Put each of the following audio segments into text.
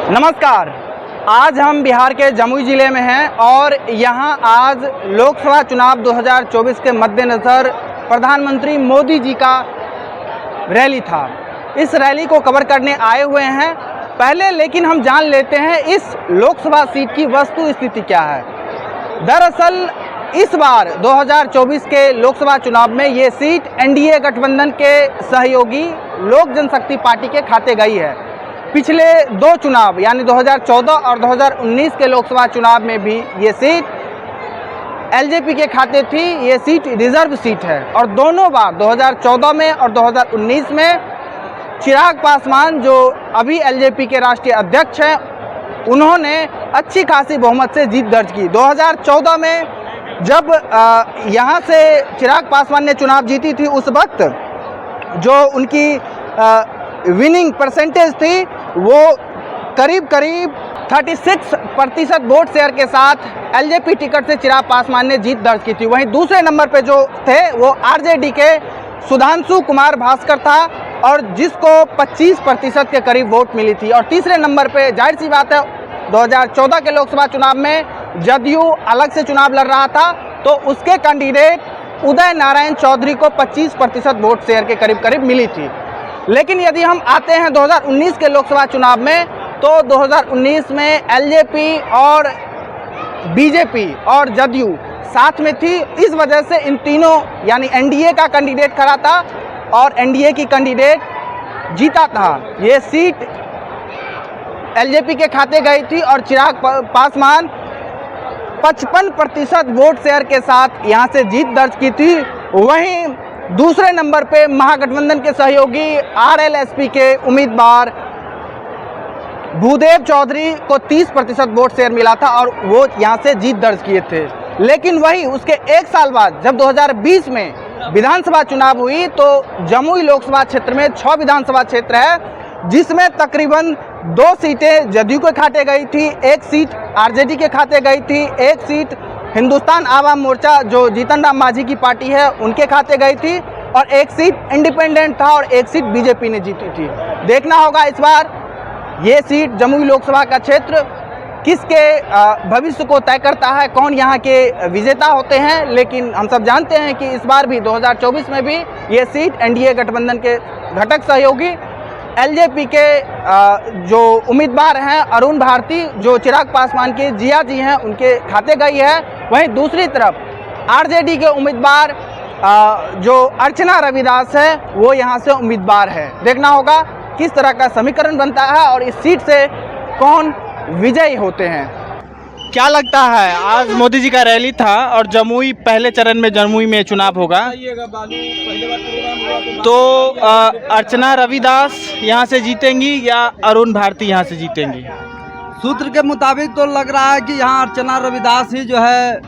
नमस्कार। आज हम बिहार के जमुई ज़िले में हैं और यहाँ आज लोकसभा चुनाव 2024 के मद्देनज़र प्रधानमंत्री मोदी जी का रैली था। इस रैली को कवर करने आए हुए हैं। पहले लेकिन हम जान लेते हैं इस लोकसभा सीट की वस्तु स्थिति क्या है। दरअसल इस बार 2024 के लोकसभा चुनाव में ये सीट एनडीए गठबंधन के सहयोगी लोक जनशक्ति पार्टी के खाते गई है। पिछले दो चुनाव यानी 2014 और 2019 के लोकसभा चुनाव में भी ये सीट एलजेपी के खाते थी। ये सीट रिजर्व सीट है और दोनों बार 2014 में और 2019 में चिराग पासवान जो अभी एलजेपी के राष्ट्रीय अध्यक्ष हैं, उन्होंने अच्छी खासी बहुमत से जीत दर्ज की। 2014 में जब यहाँ से चिराग पासवान ने चुनाव जीती थी, उस वक्त जो उनकी विनिंग परसेंटेज थी वो करीब 36% वोट शेयर के साथ एलजेपी टिकट से चिराग पासवान ने जीत दर्ज की थी। वहीं दूसरे नंबर पे जो थे वो आरजेडी के सुधांशु कुमार भास्कर था और जिसको 25% के करीब वोट मिली थी। और तीसरे नंबर पे जाहिर सी बात है 2014 के लोकसभा चुनाव में जदयू अलग से चुनाव लड़ रहा था, तो उसके कैंडिडेट उदय नारायण चौधरी को 25% वोट शेयर के करीब मिली थी। लेकिन यदि हम आते हैं 2019 के लोकसभा चुनाव में, तो 2019 में एलजेपी और बीजेपी और जदयू साथ में थी। इस वजह से इन तीनों यानी एनडीए का कैंडिडेट खड़ा था और एनडीए की कैंडिडेट जीता था। ये सीट एलजेपी के खाते गई थी और चिराग पासवान 55% वोट शेयर के साथ यहाँ से जीत दर्ज की थी। वहीं दूसरे नंबर पे महागठबंधन के सहयोगी आरएलएसपी के उम्मीदवार भूदेव चौधरी को 30% वोट शेयर मिला था और वो यहाँ से जीत दर्ज किए थे। लेकिन वही उसके एक साल बाद जब 2020 में विधानसभा चुनाव हुई, तो जमुई लोकसभा क्षेत्र में 6 विधानसभा क्षेत्र है, जिसमें तकरीबन 2 सीटें जदयू के खाते गई थी, 1 सीट आरजेडी के खाते गई थी, 1 सीट हिंदुस्तान आवाम मोर्चा जो जीतन राम मांझी की पार्टी है उनके खाते गई थी और 1 सीट इंडिपेंडेंट था और 1 सीट बीजेपी ने जीती थी। देखना होगा इस बार ये सीट जमुई लोकसभा का क्षेत्र किसके भविष्य को तय करता है, कौन यहाँ के विजेता होते हैं। लेकिन हम सब जानते हैं कि इस बार भी 2024 में भी ये सीट एनडीए गठबंधन के घटक सहयोगी एलजेपी के जो उम्मीदवार हैं अरुण भारती, जो चिराग पासवान के जिया जी हैं, उनके खाते गई है। वहीं दूसरी तरफ आरजेडी के उम्मीदवार जो अर्चना रविदास है वो यहाँ से उम्मीदवार है। देखना होगा किस तरह का समीकरण बनता है और इस सीट से कौन विजयी होते हैं। क्या लगता है, आज मोदी जी का रैली था और जमुई पहले चरण में जमुई में चुनाव होगा, तो अर्चना रविदास यहाँ से जीतेंगी या अरुण भारती यहाँ से जीतेंगी? सूत्र के मुताबिक तो लग रहा है कि यहाँ अर्चना रविदास ही जो है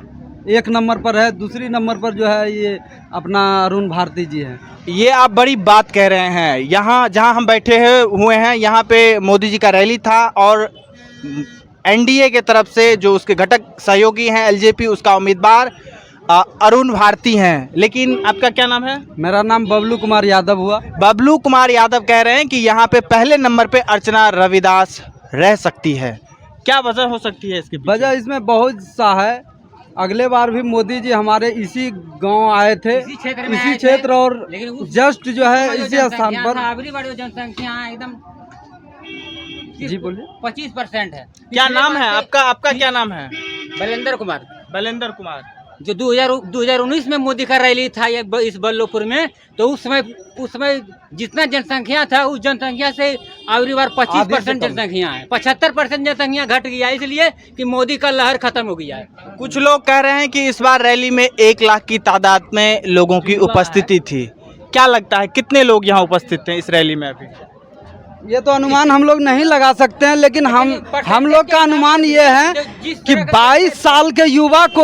1 नंबर पर है, दूसरी नंबर पर जो है ये अपना अरुण भारती जी हैं। ये आप बड़ी बात कह रहे हैं। यहाँ जहाँ हम बैठे हुए हैं यहाँ पे मोदी जी का रैली था और एनडीए के तरफ से जो उसके घटक सहयोगी हैं एलजेपी, उसका उम्मीदवार अरुण भारती हैं। लेकिन आपका क्या नाम है? मेरा नाम बबलू कुमार यादव हुआ। बबलू कुमार यादव कह रहे हैं कि यहाँ पे पहले नंबर पे अर्चना रविदास रह सकती है। क्या वजह हो सकती है इसकी? वजह इसमें बहुत सा है। अगले बार भी मोदी जी हमारे इसी गांव आए थे, इसी क्षेत्र और जस्ट जो है इसी स्थान पर जनसंख्या एकदम जी बोलिए 25% है। क्या नाम है आपका? आपका क्या नाम है? बलेंद्र कुमार। बलेंद्र कुमार। जो 2019 में मोदी का रैली था इस बल्लभपुर में, तो उस समय जितना जनसंख्या था उस जनसंख्या से अगली बार 25% जनसंख्या है, 75% जनसंख्या घट गया, इसलिए कि मोदी का लहर खत्म हो गया है। कुछ लोग कह रहे हैं कि इस बार रैली में 1 लाख की तादाद में लोगों की उपस्थिति थी। क्या लगता है कितने लोग यहाँ उपस्थित थे इस रैली में? अभी ये तो अनुमान हम लोग नहीं लगा सकते हैं, लेकिन हम लोग का अनुमान ये है कि 22 साल के युवा को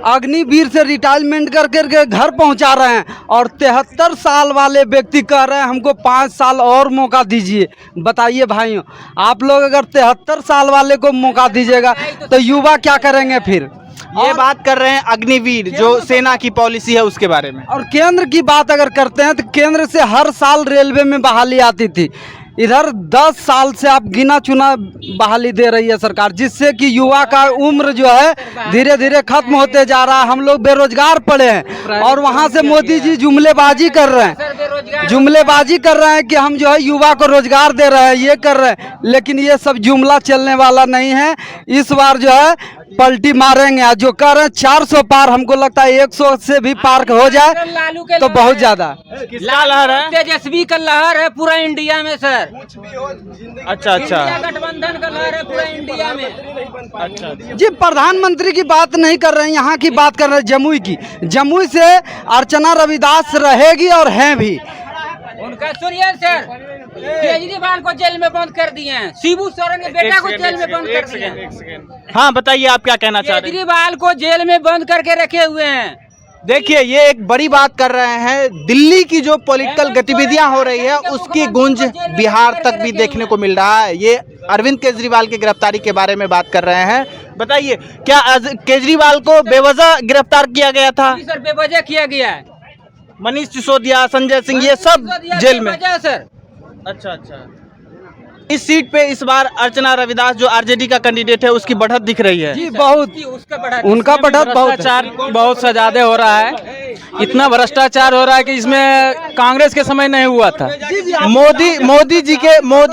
अग्निवीर से रिटायरमेंट करके घर पहुंचा रहे हैं और 73 साल वाले व्यक्ति कह रहे हैं हमको 5 साल और मौका दीजिए। बताइए भाइयों, आप लोग अगर 73 साल वाले को मौका दीजिएगा तो युवा क्या करेंगे फिर? ये बात कर रहे हैं अग्निवीर जो सेना की पॉलिसी है उसके बारे में। और केंद्र की बात अगर करते हैं तो केंद्र से हर साल रेलवे में बहाली आती थी। इधर 10 साल से आप गिना चुना बहाली दे रही है सरकार, जिससे कि युवा का उम्र जो है धीरे धीरे खत्म होते जा रहा है। हम लोग बेरोजगार पड़े हैं और वहाँ से मोदी जी जुमलेबाजी कर रहे हैं, जुमलेबाजी कर रहे हैं कि हम जो है युवा को रोजगार दे रहे हैं, ये कर रहे हैं, लेकिन ये सब जुमला चलने वाला नहीं है। इस बार जो है पलटी मारेंगे। आज जो कर रहे हैं 400 पार, हमको लगता है 100 से भी पार हो जाए तो बहुत ज्यादा। किसका लहर है? तेजस्वी का लहर है पूरा इंडिया में सर। अच्छा अच्छा गठबंधन का लहर है पूरा इंडिया में। अच्छा जी प्रधानमंत्री की बात नहीं कर रहे हैं, यहाँ की बात कर रहे हैं जमुई की। जमुई से अर्चना रविदास रहेगी और हैं भी। उनका सुनिए सर, केजरीवाल को जेल में बंद कर दिए हैं, शिबू सोरेन के बेटा को जेल में बंद कर दिए हैं। हाँ बताइए आप क्या कहना चाह रहे हैं? केजरीवाल को जेल में बंद करके रखे हुए हैं। देखिए ये एक बड़ी बात कर रहे हैं। दिल्ली की जो पॉलिटिकल गतिविधियां हो रही है उसकी गूंज बिहार तक भी देखने को मिल रहा है। ये अरविंद केजरीवाल की गिरफ्तारी के बारे में बात कर रहे हैं। बताइए क्या केजरीवाल को बेवजह गिरफ्तार किया गया था? सर बेवजह किया गया है। मनीष सिसोदिया, संजय सिंह, ये सब जेल में। सर अच्छा अच्छा इस सीट पे इस बार अर्चना रविदास जो आरजेडी का कैंडिडेट है उसकी बढ़त दिख रही है। जी बहुत, उनका बढ़त बहुत भ्रष्टाचार बहुत सा ज्यादा हो रहा है। इतना भ्रष्टाचार हो रहा है कि इसमें कांग्रेस के समय नहीं हुआ था। मोदी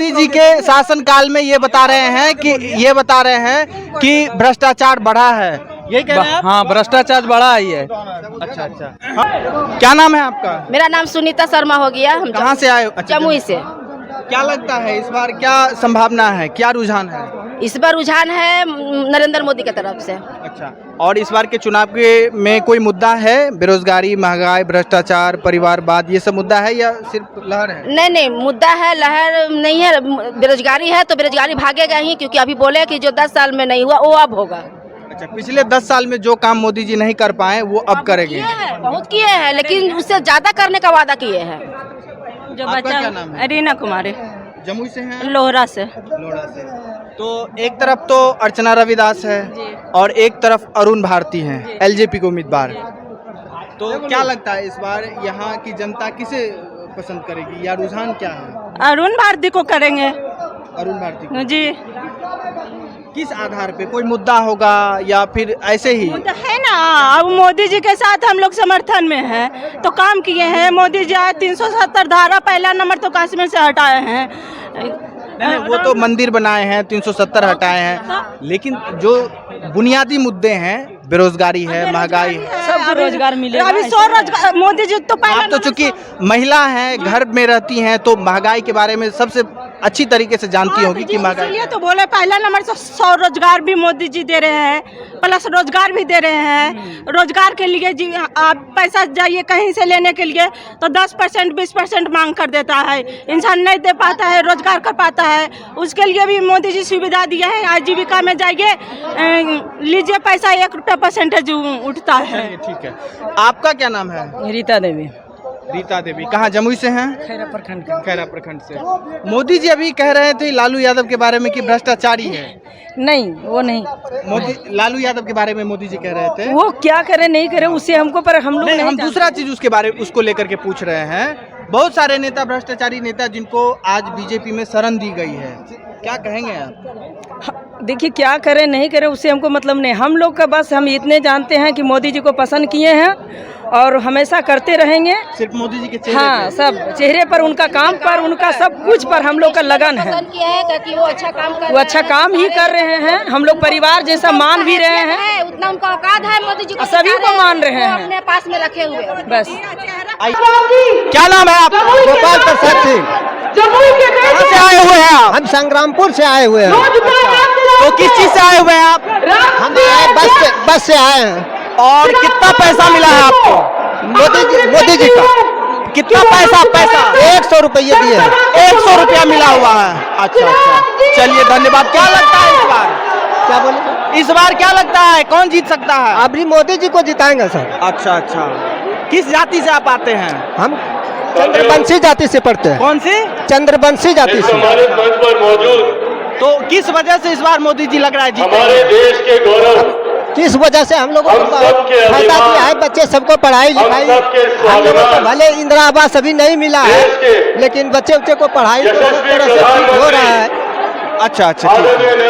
जी के शासनकाल में ये बता रहे हैं कि भ्रष्टाचार बढ़ा है। यही कह रहे हैं आप? हाँ भ्रष्टाचार बढ़ा ही है। अच्छा अच्छा हाँ। क्या नाम है आपका? मेरा नाम सुनीता शर्मा हो गया। हम कहाँ से आए हो? अच्छा, जमुई से। क्या लगता है इस बार क्या संभावना है, क्या रुझान है? इस बार रुझान है नरेंद्र मोदी की तरफ से। अच्छा, और इस बार के चुनाव के में कोई मुद्दा है? बेरोजगारी, महंगाई, भ्रष्टाचार, परिवारवाद, ये सब मुद्दा है या सिर्फ लहर है? नहीं नहीं, मुद्दा है, लहर नहीं है। बेरोजगारी है तो बेरोजगारी भागेगा ही, क्योंकि अभी बोले कि जो 10 साल में नहीं हुआ वो अब होगा। अच्छा, पिछले 10 साल में जो काम मोदी जी नहीं कर पाए वो अब करेंगे। बहुत किए हैं, लेकिन उससे ज्यादा करने का वादा किए हैं। जो आपका बच्चा क्या नाम है? रीना कुमारी, जमुई से हैं? लोहरा से। लोहरा से। तो एक तरफ तो अर्चना रविदास है और एक तरफ अरुण भारती हैं, एलजेपी के उम्मीदवार। तो क्या लगता है इस बार यहाँ की जनता किसे पसंद करेगी या रुझान क्या है? अरुण भारती को करेंगे अरुण भारती को। जी। किस आधार पे? कोई मुद्दा होगा या फिर ऐसे ही? तो है ना, अब मोदी जी के साथ हम लोग समर्थन में हैं तो काम किए हैं। मोदी जी आए 370 धारा पहला नंबर तो कश्मीर से हटाए हैं। नहीं, वो तो मंदिर बनाए हैं, 370 हटाए हैं, लेकिन जो बुनियादी मुद्दे हैं, बेरोजगारी है, महंगाई है, सबको रोजगार मिलेगा। अभी 100 रोजगार मोदी जी तो पहला आप तो चूंकि महिला हैं, घर में रहती हैं, तो महंगाई के बारे में सबसे अच्छी तरीके से जानती होगी कि महंगाई। इसलिए तो बोले पहला नंबर से 100 रोजगार भी मोदी जी दे रहे हैं, प्लस रोजगार भी दे रहे हैं। रोजगार के लिए जी आप पैसा जाइए कहीं से लेने के लिए तो 10% 20% मांग कर देता है, इंसान नहीं दे पाता है, रोजगार कर पाता है। उसके लिए भी मोदी जी सुविधा दिया है। आजीविका में जाइए, लीजिए पैसा, 1 रुपया परसेंटेज उठता है। ठीक है, आपका क्या नाम है? रीता देवी। रीता देवी, कहाँ? जमुई से हैं? खैरा प्रखंड खैरा प्रखंड से। मोदी जी अभी कह रहे थे लालू यादव के बारे में कि भ्रष्टाचारी है। नहीं, वो नहीं। लालू यादव के बारे में मोदी जी कह रहे थे। वो क्या करे नहीं करे उससे हमको, पर हम लोग नहीं, हम दूसरा चीज उसके बारे उसको लेकर के पूछ रहे हैं। बहुत सारे नेता, भ्रष्टाचारी नेता, जिनको आज बीजेपी में शरण दी गई है, क्या कहेंगे आप? देखिए क्या करे नहीं करे उससे हमको मतलब नहीं। हम लोग का बस हम इतने जानते हैं कि मोदी जी को पसंद किए हैं और हमेशा करते रहेंगे। सिर्फ मोदी जी के चेहरे हाँ, पे? सब चेहरे पर, उनका काम पर, उनका सब कुछ पर हम लोग का लगन है। पसंद किया है कि वो अच्छा काम कर वो अच्छा काम ही कर रहे हैं। हम लोग परिवार जैसा मान भी रहे हैं, उतना उनका औकात है। मोदी जी को सभी को मान रहे हैं, अपने पास में रखे हुए। बस। क्या नाम है आपका? गोपाल प्रसाद सिंह। कहाँ से आए हुए हैं आप? हम संग्रामपुर से आए हुए हैं। तो किस चीज से आए हुए हैं आप? हम आए बस से आए हैं। और कितना पैसा मिला है आपको? मोदी जी का कितना पैसा? 100 रुपये दिए हैं। 100 रुपया मिला हुआ है। अच्छा अच्छा, चलिए धन्यवाद। क्या लगता है इस बार? क्या बोले? इस बार क्या लगता है कौन जीत सकता है? अभी मोदी जी को जिताएंगे सर। अच्छा अच्छा, किस जाति से आप आते हैं? हम चंद्रवंशी जाति से पढ़ते हैं। कौन सी? चंद्रवंशी जाति से। हमारे मंच पर मौजूद तो किस वजह से इस बार मोदी जी लग रहा है जीतेंगे? हमारे देश के गौरव, किस वजह से हम लोगों को हम सबके फायदा अभिमान, किया है। बच्चे सबको पढ़ाई लिखाई, सबके हम लोगों को स्वाभिमान, भले इंदिरा आवास अभी नहीं मिला है, देश के लेकिन बच्चे को पढ़ाई तो उस तरह से ठीक हो रहा है। अच्छा अच्छा ठीक है।